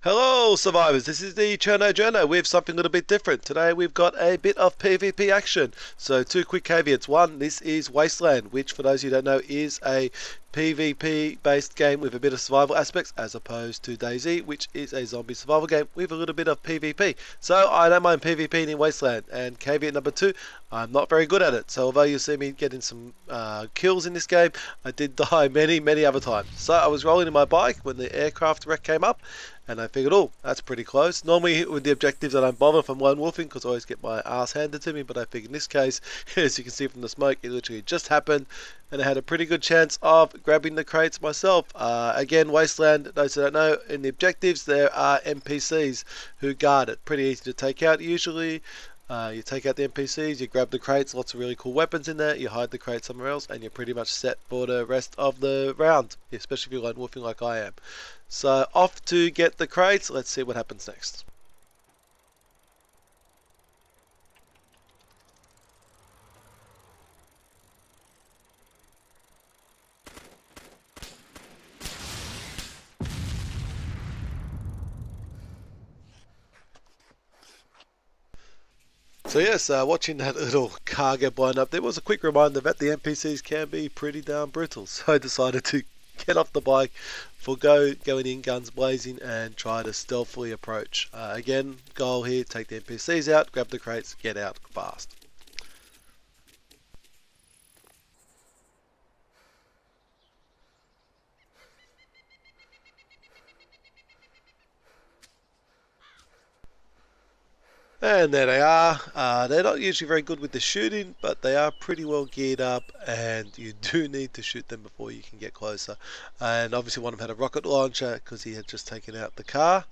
Hello survivors, this is the Cherno Journo with something a little bit different. Today we've got a bit of PvP action. So two quick caveats. One, this is Wasteland, which for those who don't know is a PvP based game with a bit of survival aspects as opposed to DayZ, which is a zombie survival game with a little bit of PvP. So I don't mind PvPing in Wasteland. And caveat number two, I'm not very good at it. So although you see me getting some kills in this game, I did die many other times. So I was rolling in my bike when the aircraft wreck came up, and I figured, oh, that's pretty close. Normally with the objectives I don't bother if I'm lone wolfing because I always get my ass handed to me, but I figured in this case, as you can see from the smoke, it literally just happened, and I had a pretty good chance of grabbing the crates myself. Again, Wasteland, those who don't know, in the objectives there are NPCs who guard it. Pretty easy to take out usually. You take out the NPCs, you grab the crates, lots of really cool weapons in there, you hide the crate somewhere else, and you're pretty much set for the rest of the round, especially if you're lone wolfing like I am. So off to get the crates, let's see what happens next. So yes, watching that little car get blown up, there was a quick reminder that the NPCs can be pretty damn brutal. So I decided to get off the bike, forgo going in guns blazing, and try to stealthily approach. Again, goal here, take the NPCs out, grab the crates, get out fast. And there they are. They're not usually very good with the shooting, but they are pretty well geared up, and you do need to shoot them before you can get closer. And obviously one of them had a rocket launcher because he had just taken out the car.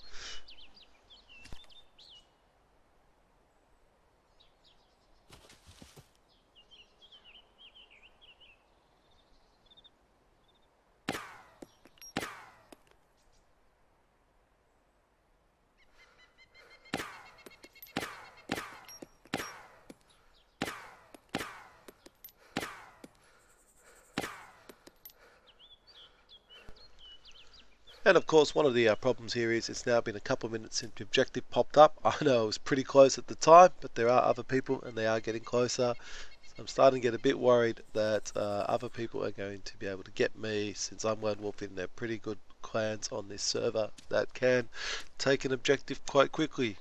And of course, one of the problems here is it's now been a couple of minutes since the objective popped up. I know it was pretty close at the time, but there are other people and they are getting closer. So I'm starting to get a bit worried that other people are going to be able to get me since I'm lone wolfing. They're pretty good clans on this server that can take an objective quite quickly.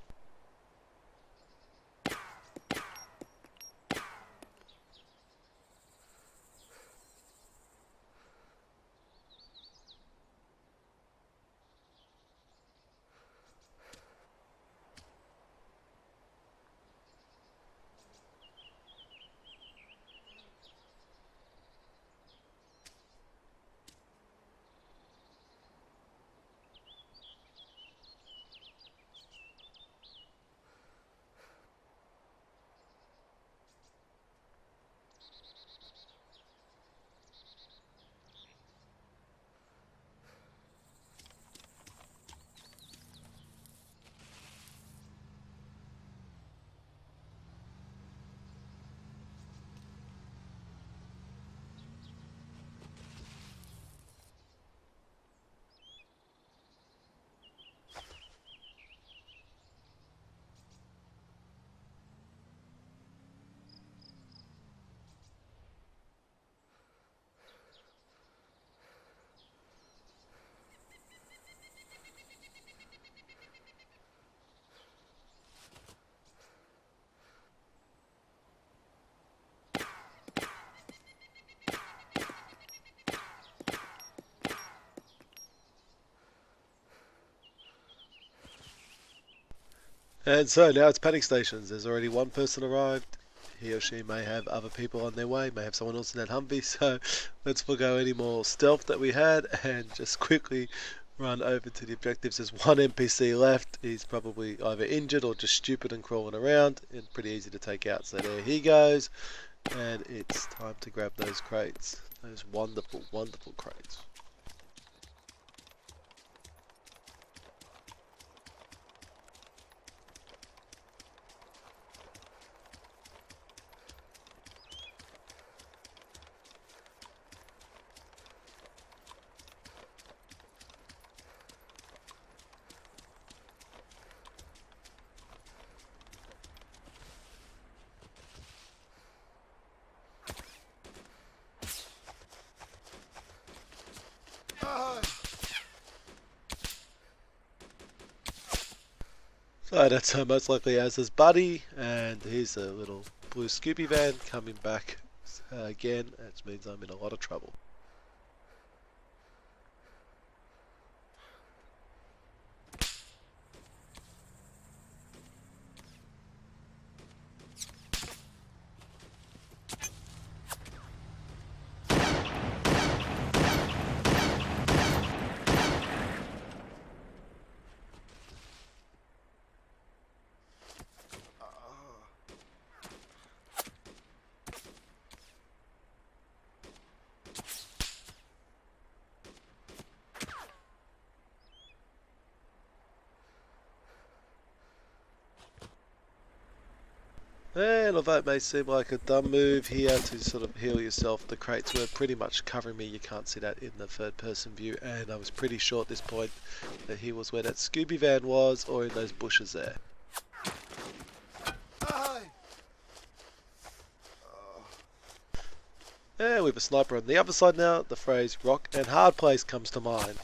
And so now it's panic stations. There's already one person arrived. He or she may have other people on their way, may have someone else in that Humvee. So let's forgo any more stealth that we had and just quickly run over to the objectives. There's one NPC left. He's probably either injured or just stupid and crawling around and pretty easy to take out. So there he goes. And it's time to grab those crates. Those wonderful crates. So that's most likely as his buddy, and here's a little blue Scooby van coming back again. That means I'm in a lot of trouble. And although it may seem like a dumb move here to sort of heal yourself, the crates were pretty much covering me. You can't see that in the third person view, and I was pretty sure at this point that he was where that Scooby van was, or in those bushes there. And with a sniper on the other side now, the phrase rock and hard place comes to mind.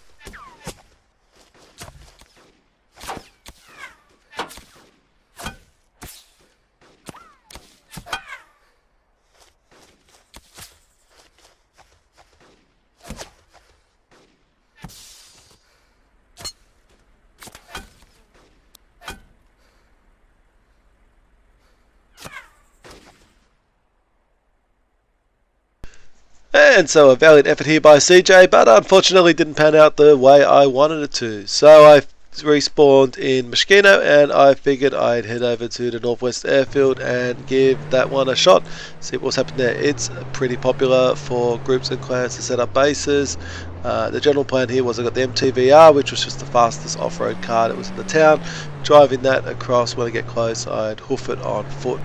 And so a valiant effort here by CJ, but unfortunately didn't pan out the way I wanted it to. So I respawned in Moschino, and I figured I'd head over to the Northwest Airfield and give that one a shot, see what's happened there. It's pretty popular for groups and clans to set up bases. The general plan here was I got the MTVR, which was just the fastest off-road car that was in the town. Driving that across, when I get close, I'd hoof it on foot.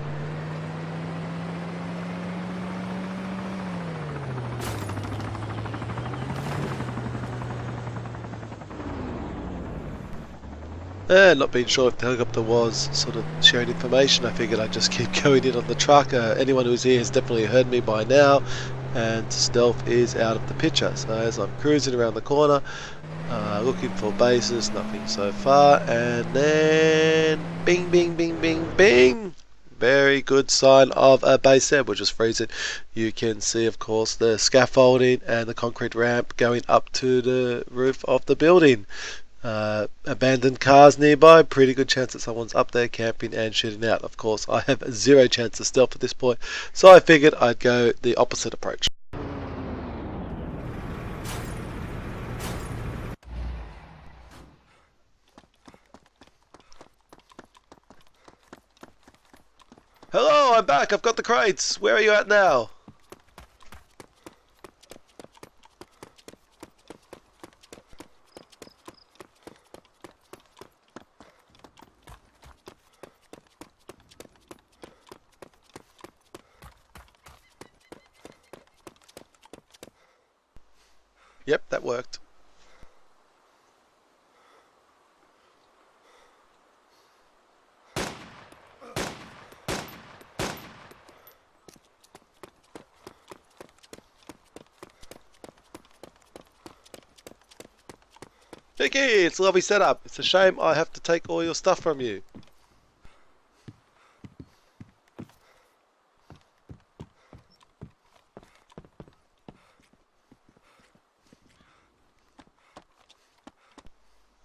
And not being sure if the helicopter was sort of sharing information, I figured I'd just keep going in on the truck. Anyone who's here has definitely heard me by now, and stealth is out of the picture. So as I'm cruising around the corner, looking for bases, nothing so far, and then bing, bing, bing, bing, bing. Very good sign of a base there. We'll just freeze it. You can see, of course, the scaffolding and the concrete ramp going up to the roof of the building. Abandoned cars nearby, pretty good chance that someone's up there camping and shooting out. Of course, I have zero chance of stealth at this point, so I figured I'd go the opposite approach. Hello, I'm back. I've got the crates. Where are you at now? Yep, that worked. Vicky, it's a lovely setup. It's a shame I have to take all your stuff from you.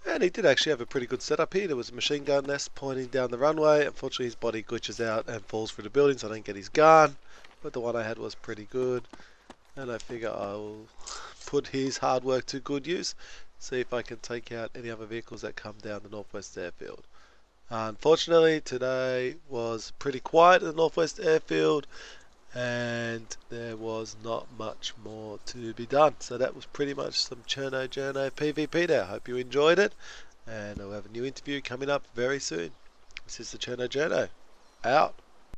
And he did actually have a pretty good setup here. There was a machine gun nest pointing down the runway. Unfortunately, his body glitches out and falls through the building, so I didn't get his gun. But the one I had was pretty good. And I figure I'll put his hard work to good use. See if I can take out any other vehicles that come down the Northwest Airfield. Unfortunately, today was pretty quiet at the Northwest Airfield, and there was not much more to be done. So that was pretty much some Cherno Journo PvP there. Hope you enjoyed it, and I'll have a new interview coming up very soon. This is the Cherno Journo. Out.